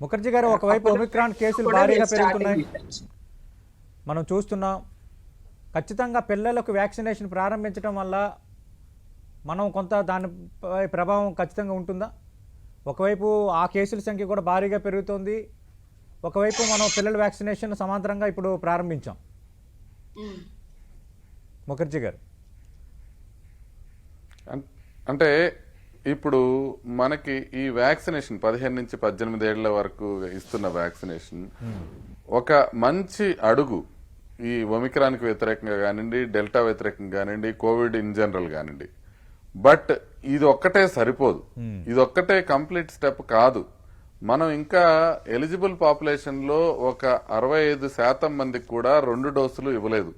Mukherjee garu, ఒకవైపు ఒమిక్రాన్ కేసులు భారీగా పెరుగుతున్నాయి, మనం చూస్తున్నాం. ఖచ్చితంగా పిల్లలకు వ్యాక్సినేషన్ ప్రారంభించడం వల్ల మనం కొంత దానిపై ప్రభావం ఖచ్చితంగా ఉంటుందా? ఒకవైపు ఆ కేసుల సంఖ్య కూడా భారీగా పెరుగుతోంది, ఒకవైపు మనం పిల్లల వ్యాక్సినేషన్ సమాంతరంగా ఇప్పుడు ప్రారంభించాం. ముఖర్జీ గారు, అంటే ఇప్పుడు మనకి ఈ వ్యాక్సినేషన్ 15 నుంచి 18 ఏళ్ల వరకు ఇస్తున్న వ్యాక్సినేషన్ ఒక మంచి అడుగు. ఈ ఒమిక్రాన్కి వ్యతిరేకంగా కానివ్వండి, డెల్టా వ్యతిరేకంగా కానివ్వండి, కోవిడ్ ఇన్ జనరల్ కానివ్వండి. బట్ ఇది ఒక్కటే సరిపోదు, ఇది ఒక్కటే కంప్లీట్ స్టెప్ కాదు. మనం ఇంకా ఎలిజిబుల్ పాపులేషన్ లో ఒక 65% మందికి కూడా 2 డోసులు ఇవ్వలేదు.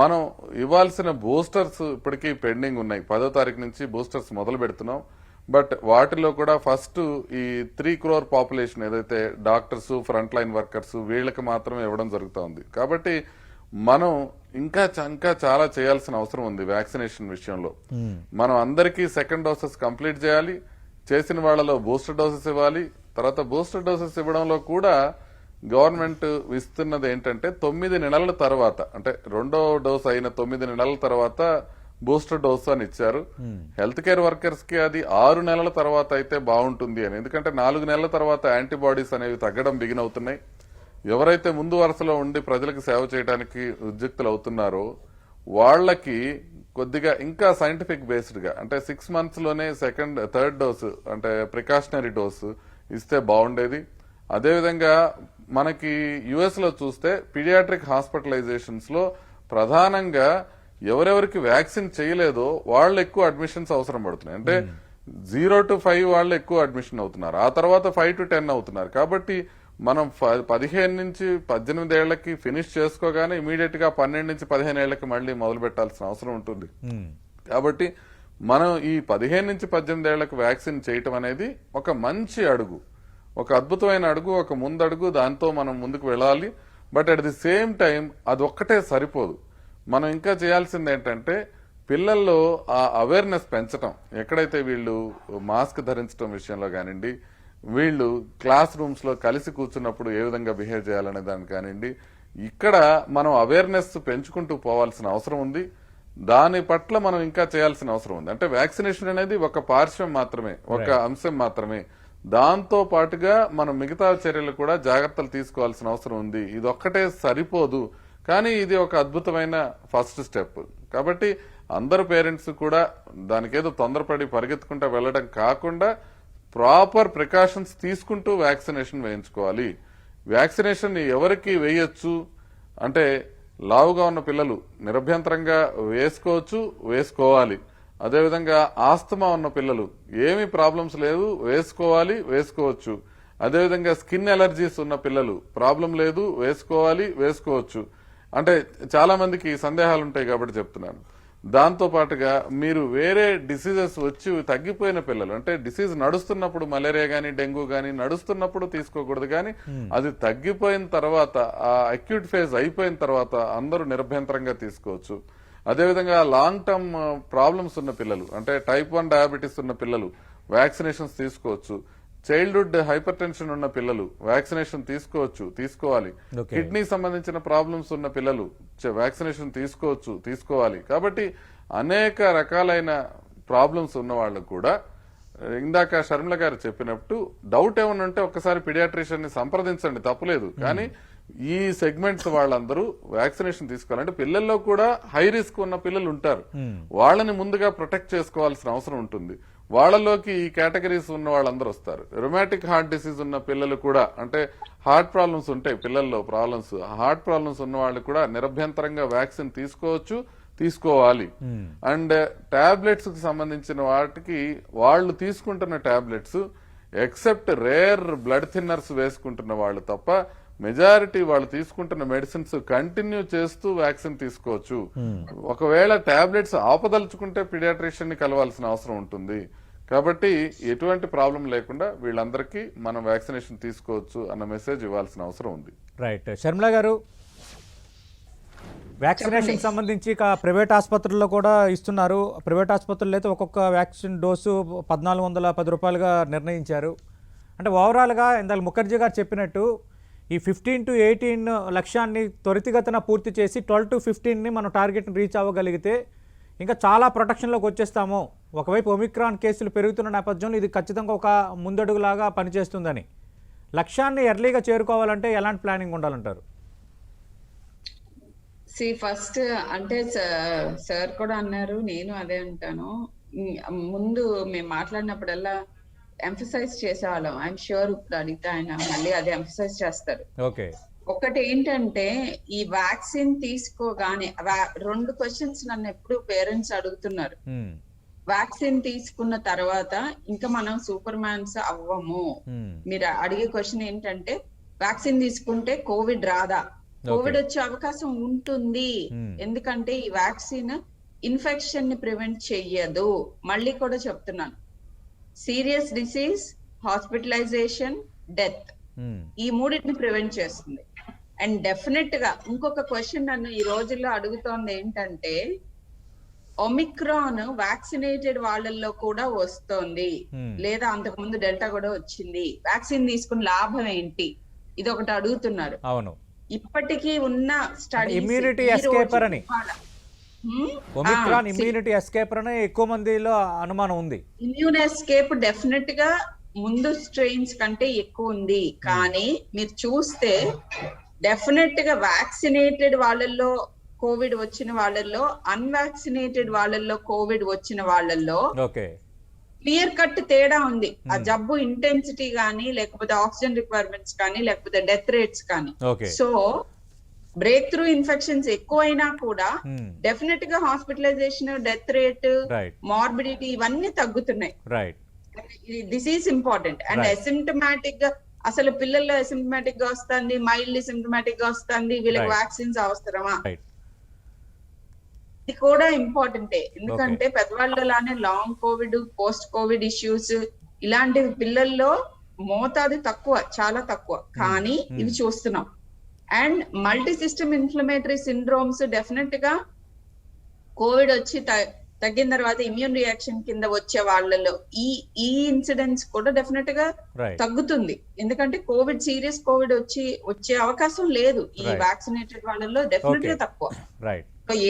మనం ఇవ్వాల్సిన బూస్టర్స్ ఇప్పటికీ పెండింగ్ ఉన్నాయి. 10వ తారీఖు నుంచి బూస్టర్స్ మొదలు పెడుతున్నాం. బట్ వాటిలో కూడా ఫస్ట్ ఈ 3 crore పాపులేషన్ ఏదైతే డాక్టర్స్, ఫ్రంట్ లైన్ వర్కర్స్, వీళ్ళకి మాత్రమే ఇవ్వడం జరుగుతోంది. కాబట్టి మనం ఇంకా చాలా చేయాల్సిన అవసరం ఉంది వ్యాక్సినేషన్ విషయంలో. మనం అందరికీ 2nd డోసెస్ కంప్లీట్ చేయాలి, చేసిన వాళ్లలో బూస్టర్ డోసెస్ ఇవ్వాలి. తర్వాత బూస్టర్ డోసెస్ ఇవ్వడంలో కూడా గవర్నమెంట్ ఇస్తున్నది ఏంటంటే 9 నెలల తర్వాత, అంటే 2వ డోస్ అయిన 9 నెలల తర్వాత బూస్టర్ డోస్ అని ఇచ్చారు. హెల్త్ కేర్ వర్కర్స్ కి అది 6 నెలల తర్వాత అయితే బాగుంటుంది అని. ఎందుకంటే 4 నెలల తర్వాత యాంటీబాడీస్ అనేవి తగ్గడం బిగిన్ అవుతున్నాయి. ఎవరైతే ముందు వరుసలో ఉండి ప్రజలకు సేవ చేయడానికి ఉద్యుక్తులు అవుతున్నారో వాళ్ళకి కొద్దిగా ఇంకా సైంటిఫిక్ బేస్డ్ గా, అంటే 6 months లోనే 2nd, 3rd డోసు అంటే ప్రికాషనరీ డోసు ఇస్తే బాగుండేది. అదేవిధంగా మనకి యుఎస్ లో చూస్తే పీడియాట్రిక్ హాస్పిటలైజేషన్స్ లో ప్రధానంగా ఎవరెవరికి వ్యాక్సిన్ చేయలేదో వాళ్ళు ఎక్కువ అడ్మిషన్స్ అవసరం పడుతున్నాయి. అంటే 0 to 5 వాళ్ళు ఎక్కువ అడ్మిషన్ అవుతున్నారు, ఆ తర్వాత 5 to 10 అవుతున్నారు. కాబట్టి మనం 15 నుంచి 18 ఏళ్లకి ఫినిష్ చేసుకోగానే ఇమీడియట్ గా 12 నుంచి 15 ఏళ్లకి మళ్ళీ మొదలు పెట్టాల్సిన అవసరం ఉంటుంది. కాబట్టి మనం ఈ 15 నుంచి 18 ఏళ్లకు వ్యాక్సిన్ చేయటం అనేది ఒక మంచి అడుగు, ఒక అద్భుతమైన అడుగు, ఒక ముందడుగు. దాంతో మనం ముందుకు వెళ్ళాలి. But at the same time అదొక్కటే సరిపోదు. మనం ఇంకా చేయాల్సింది ఏంటంటే పిల్లల్లో ఆ అవేర్నెస్ పెంచడం. ఎక్కడైతే వీళ్ళు మాస్క్ ధరించడం విషయంలో కానివ్వండి, వీళ్ళు క్లాస్ రూమ్స్ లో కలిసి కూర్చున్నప్పుడు ఏ విధంగా బిహేవ్ చేయాలనే దానికి కానివ్వండి, ఇక్కడ మనం అవేర్నెస్ పెంచుకుంటూ పోవాల్సిన అవసరం ఉంది. దాని పట్ల మనం ఇంకా చేయాల్సిన అవసరం ఉంది. అంటే వ్యాక్సినేషన్ అనేది ఒక పార్శ్వం మాత్రమే, ఒక అంశం మాత్రమే. దాంతో పాటుగా మనం మిగతా చర్యలు కూడా జాగ్రత్తలు తీసుకోవాల్సిన అవసరం ఉంది. ఇదొక్కటే సరిపోదు, కానీ ఇది ఒక అద్భుతమైన ఫస్ట్ స్టెప్. కాబట్టి అందరు పేరెంట్స్ కూడా దానికేదో తొందరపడి పరిగెత్తుకుంటూ వెళ్లడం కాకుండా ప్రాపర్ ప్రికాషన్స్ తీసుకుంటూ వ్యాక్సినేషన్ వేయించుకోవాలి. వ్యాక్సినేషన్ ఎవరికి వేయొచ్చు అంటే లావుగా ఉన్న పిల్లలు నిరభ్యంతరంగా వేసుకోవచ్చు, వేసుకోవాలి. అదేవిధంగా ఆస్తమా ఉన్న పిల్లలు ఏమీ ప్రాబ్లమ్స్ లేవు, వేసుకోవచ్చు. అదేవిధంగా స్కిన్ ఎలర్జీస్ ఉన్న పిల్లలు ప్రాబ్లం లేదు, వేసుకోవచ్చు. అంటే చాలా మందికి సందేహాలు ఉంటాయి కాబట్టి చెప్తున్నాను. దాంతో పాటుగా మీరు వేరే డిసీజెస్ వచ్చి తగ్గిపోయిన పిల్లలు, అంటే డిసీజ్ నడుస్తున్నప్పుడు మలేరియా గానీ డెంగ్యూ గానీ నడుస్తున్నప్పుడు తీసుకోకూడదు, కానీ అది తగ్గిపోయిన తర్వాత ఆ అక్యూట్ ఫేజ్ అయిపోయిన తర్వాత అందరూ నిర్భయంతరంగా తీసుకోవచ్చు. అదేవిధంగా లాంగ్ టర్మ్ ప్రాబ్లమ్స్ ఉన్న పిల్లలు, అంటే టైప్ 1 డయాబెటీస్ ఉన్న పిల్లలు వ్యాక్సినేషన్స్ తీసుకోవచ్చు. చైల్డ్హుడ్ హైపర్ టెన్షన్ ఉన్న పిల్లలు వ్యాక్సినేషన్ తీసుకోవాలి. కిడ్నీ సంబంధించిన ప్రాబ్లమ్స్ ఉన్న పిల్లలు వ్యాక్సినేషన్ తీసుకోవాలి. కాబట్టి అనేక రకాలైన ప్రాబ్లమ్స్ ఉన్న వాళ్ళకు కూడా ఇందాక షర్మిల గారు చెప్పినట్టు డౌట్ ఏమన్నా ఉంటే ఒక్కసారి పిడియాట్రిషియన్ ని సంప్రదించండి, తప్పులేదు. కానీ ఈ సెగ్మెంట్స్ వాళ్ళందరూ వ్యాక్సినేషన్ తీసుకోవాలంటే పిల్లల్లో కూడా హై రిస్క్ ఉన్న పిల్లలు ఉంటారు, వాళ్ళని ముందుగా ప్రొటెక్ట్ చేసుకోవాల్సిన అవసరం ఉంటుంది. వాళ్ళలోకి ఈ కేటగిరీస్ ఉన్న వాళ్ళందరూ వస్తారు. రొమాటిక్ హార్ట్ డిసీజ్ ఉన్న పిల్లలు కూడా, అంటే హార్ట్ ప్రాబ్లమ్స్ ఉంటాయి పిల్లల్లో, హార్ట్ ప్రాబ్లమ్స్ ఉన్న వాళ్ళు కూడా నిరభ్యంతరంగా వ్యాక్సిన్ తీసుకోవాలి. అండ్ టాబ్లెట్స్ కి సంబంధించిన వాటికి వాళ్ళు తీసుకుంటున్న tablets except rare blood thinners వేసుకుంటున్న వాళ్ళు తప్ప మెజారిటీ వాళ్ళు తీసుకుంటున్న మెడిసిన్స్ కంటిన్యూ చేస్తూ వ్యాక్సిన్ తీసుకోవచ్చు. ఒకవేళ టాబ్లెట్స్ ఆపదలుచుకుంటే పిడియాట్రిషియన్ ని కలవాల్సిన అవసరం ఉంటుంది. కాబట్టి ఎటువంటి ప్రాబ్లం లేకుండా వీళ్ళందరికీ మనం వ్యాక్సినేషన్ తీసుకోవచ్చు అన్న మెసేజ్ ఇవ్వాల్సిన అవసరం ఉంది. రైట్. షర్మిల గారు, వ్యాక్సినేషన్ సంబంధించి ప్రైవేట్ ఆసుపత్రుల్లో కూడా ఇస్తున్నారు. ప్రైవేట్ ఆసుపత్రుల్లో అయితే ఒక్కొక్క వ్యాక్సిన్ డోసు 1410 రూపాయలుగా నిర్ణయించారు. అంటే ఓవరాల్గా ఇందాక ముఖర్జీ గారు చెప్పినట్టు ఈ 15 to 18 లక్ష్యాన్ని త్వరితగతిన పూర్తి చేసి 12 to 15ని మనం టార్గెట్ని రీచ్ అవ్వగలిగితే ఇంకా చాలా ప్రొటెక్షన్లోకి వచ్చేస్తాము. ఒకవైపు ఒమిక్రాన్ కేసులు పెరుగుతున్న నేపథ్యంలో ఇది ఖచ్చితంగా ఒక ముందడుగులాగా పనిచేస్తుందని. లక్ష్యాన్ని ఎర్లీగా చేరుకోవాలంటే ఎలాంటి ప్లానింగ్ ఉండాలంటారు? ఫస్ట్ అంటే సార్ కూడా అన్నారు, నేను అదే అంటాను. ముందు మేము మాట్లాడినప్పుడల్లా ఎంఫసైజ్ చేసేవాళ్ళం. ఐఎమ్ ష్యూర్ ఇప్పుడు అడిగితే ఆయన మళ్ళీ అదే ఎంఫసైజ్ చేస్తారు. ఓకే. ఒకటి ఏంటంటే ఈ వ్యాక్సిన్ తీసుకోగానే 2 క్వశ్చన్స్ నన్ను ఎప్పుడు పేరెంట్స్ అడుగుతున్నారు. వ్యాక్సిన్ తీసుకున్న తర్వాత ఇంకా మనం సూపర్ మ్యాన్స్ అవ్వము. మీరు అడిగే క్వశ్చన్ ఏంటంటే వ్యాక్సిన్ తీసుకుంటే కోవిడ్ రాదా? కోవిడ్ వచ్చే అవకాశం ఉంటుంది. ఎందుకంటే ఈ వ్యాక్సిన్ ఇన్ఫెక్షన్ ని ప్రివెంట్ చెయ్యదు. మళ్ళీ కూడా చెప్తున్నాను, సీరియస్ డిసీజ్, హాస్పిటలైజేషన్, డెత్, ఈ మూడింటిని ప్రివెంట్ చేస్తుంది. అండ్ డెఫినెట్ గా ఇంకొక క్వశ్చన్ నన్ను ఈ రోజుల్లో అడుగుతోంది ఏంటంటే, ఒమిక్రాన్ వ్యాక్సినేటెడ్ వాళ్ళల్లో కూడా వస్తోంది లేదా అంతకుముందు డెల్టా కూడా వచ్చింది, వ్యాక్సిన్ తీసుకున్న లాభం ఏంటి? ఇది ఒకటి అడుగుతున్నారు. అవును. ఇప్పటికీ ఉన్న స్టడీ ఇమ్యూనిటీ ఎస్కేపర్ అని, ఒమిక్రాన్ ఇమ్యూనిటీ ఎస్కేపర్ అని ఎక్కువ మందిలో అనుమానం ఉంది. ఇమ్యూన్ ఎస్కేప్ డెఫినెట్ గా ముందు స్ట్రెయిన్స్ కంటే ఎక్కువ ఉంది. కానీ మీరు చూస్తే డెఫినెట్ గా వ్యాక్సినేటెడ్ వాళ్ళల్లో కోవిడ్ వచ్చిన వాళ్ళల్లో, అన్వాక్సినేటెడ్ వాళ్ళల్లో కోవిడ్ వచ్చిన వాళ్ళల్లో క్లియర్ కట్ తేడా ఉంది. ఆ జబ్బు ఇంటెన్సిటీ కానీ, లేకపోతే ఆక్సిజన్ రిక్వైర్మెంట్స్ కానీ, లేకపోతే డెత్ రేట్స్ కానీ. సో బ్రేక్ త్రూ ఇన్ఫెక్షన్స్ ఎక్కువైనా కూడా డెఫినెట్ గా హాస్పిటలైజేషన్, డెత్ రేట్, మార్బిడిటీ ఇవన్నీ తగ్గుతున్నాయి. This is important. And asymptomatic గా, అసలు పిల్లల్లో అసిమ్టమాటిక్ గా వస్తుంది, మైల్డ్ సిమ్టమాటిక్ గా వస్తుంది, వీళ్ళకి వ్యాక్సిన్స్ అవసరమా? ఇది కూడా ఇంపార్టెంటే. ఎందుకంటే పెద్దవాళ్ళలానే long covid, post covid issues ఇలాంటివి పిల్లల్లో మోతాదు తక్కువ, చాలా తక్కువ, కానీ ఇవి చూస్తున్నాం. And multi system inflammatory syndromes definite గా కోవిడ్ వచ్చి తగ్గిన తర్వాత ఇమ్యూన్ రియాక్షన్ కింద వచ్చే వాళ్ళలో ఈ ఇన్సిడెంట్స్ కూడా డెఫినెట్ గా తగ్గుతుంది. ఎందుకంటే కోవిడ్, సీరియస్ కోవిడ్ వచ్చే అవకాశం లేదు ఈ వ్యాక్సినేటెడ్ వాళ్ళలో, డెఫినెట్ గా తక్కువ.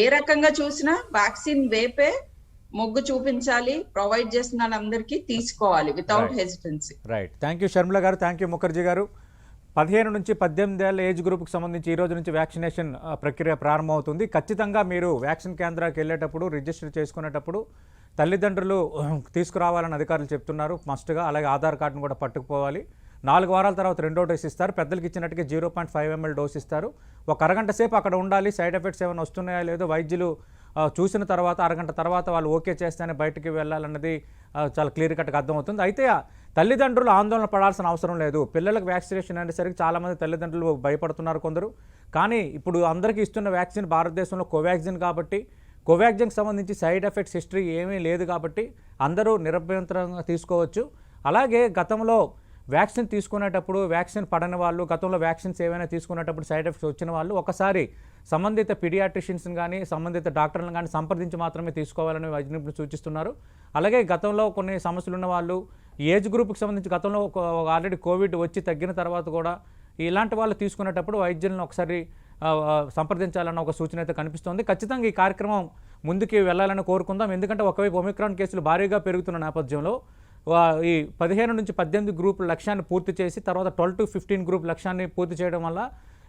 ఏ రకంగా చూసినా వ్యాక్సిన్ వేపే మొగ్గు చూపించాలి, ప్రొవైడ్ చేస్తున్న వాళ్ళందరికీ తీసుకోవాలి without hesitancy. Right. Thank you Sharmila గారు, థ్యాంక్ యూ ముఖర్జీ గారు. 15 నుంచి 18 ఏళ్ళ ఏజ్ గ్రూప్కి సంబంధించి ఈ రోజు నుంచి వ్యాక్సినేషన్ ప్రక్రియ ప్రారంభమవుతుంది. ఖచ్చితంగా మీరు వ్యాక్సిన్ కేంద్రానికి వెళ్ళేటప్పుడు, రిజిస్టర్ చేసుకునేటప్పుడు తల్లిదండ్రులు తీసుకురావాలని అధికారులు చెప్తున్నారు మస్ట్గా. అలాగే ఆధార్ కార్డును కూడా పట్టుకుపోవాలి. 4 వారాల తర్వాత 2వ డోస్ ఇస్తారు. పెద్దలకు ఇచ్చినట్టుగా 0.5 ml డోస్ ఇస్తారు. ఒక అరగంట సేపు అక్కడ ఉండాలి. సైడ్ ఎఫెక్ట్స్ ఏమైనా వస్తున్నాయా లేదో వైద్యులు చూసిన తర్వాత అరగంట తర్వాత వాళ్ళు ఓకే చేస్తేనే బయటికి వెళ్ళాలన్నది చాలా క్లియర్ కట్గా అర్థమవుతుంది. అయితే తల్లిదండ్రులు ఆందోళన పడాల్సిన అవసరం లేదు. పిల్లలకు వ్యాక్సినేషన్ అనేసరికి చాలామంది తల్లిదండ్రులు భయపడుతున్నారు కొందరు. కానీ ఇప్పుడు అందరికీ ఇస్తున్న వ్యాక్సిన్ భారతదేశంలో కోవాక్సిన్ కాబట్టి కోవాక్సిన్కి సంబంధించి సైడ్ ఎఫెక్ట్స్ హిస్టరీ ఏమీ లేదు కాబట్టి అందరూ నిరభ్యంతరంగా తీసుకోవచ్చు. అలాగే గతంలో వ్యాక్సిన్ తీసుకునేటప్పుడు వ్యాక్సిన్ పడని వాళ్ళు, గతంలో వ్యాక్సిన్స్ ఏవైనా తీసుకునేటప్పుడు సైడ్ ఎఫెక్ట్స్ వచ్చిన వాళ్ళు ఒకసారి సంబంధిత పీడియాట్రిషియన్స్ని కానీ సంబంధిత డాక్టర్లను కానీ సంప్రదించి మాత్రమే తీసుకోవాలని వైద్య నిపుణులు సూచిస్తున్నారు. అలాగే గతంలో కొన్ని సమస్యలు ఉన్న వాళ్ళు, ఏజ్ గ్రూప్కి సంబంధించి గతంలో ఆల్రెడీ కోవిడ్ వచ్చి తగ్గిన తర్వాత కూడా ఇలాంటి వాళ్ళు తీసుకునేటప్పుడు వైద్యులను ఒకసారి సంప్రదించాలన్న ఒక సూచన అయితే కనిపిస్తోంది. ఖచ్చితంగా ఈ కార్యక్రమం ముందుకు వెళ్ళాలని కోరుకుందాం. ఎందుకంటే ఒకవైపు ఒమిక్రాన్ కేసులు భారీగా పెరుగుతున్న నేపథ్యంలో ఈ 15 నుంచి 18 గ్రూపుల లక్ష్యాన్ని పూర్తి చేసి తర్వాత 12 to 15 గ్రూప్ లక్ష్యాన్ని పూర్తి చేయడం వల్ల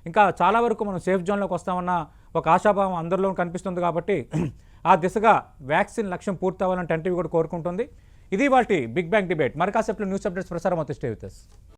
ఇంకా చాలా వరకు మనం సేఫ్ జోన్లోకి వస్తామన్న ఒక ఆశాభావం అందరిలో కనిపిస్తుంది. కాబట్టి ఆ దిశగా వ్యాక్సిన్ లక్ష్యం పూర్తి అవ్వాలని 10 టీవీ కూడా కోరుకుంటుంది. ఇది వాటి బిగ్ బ్యాంగ్ డిబేట్. మరి కాసేపు న్యూస్ అప్డేట్స్ ప్రసారం అవుతాయి. Stay with us.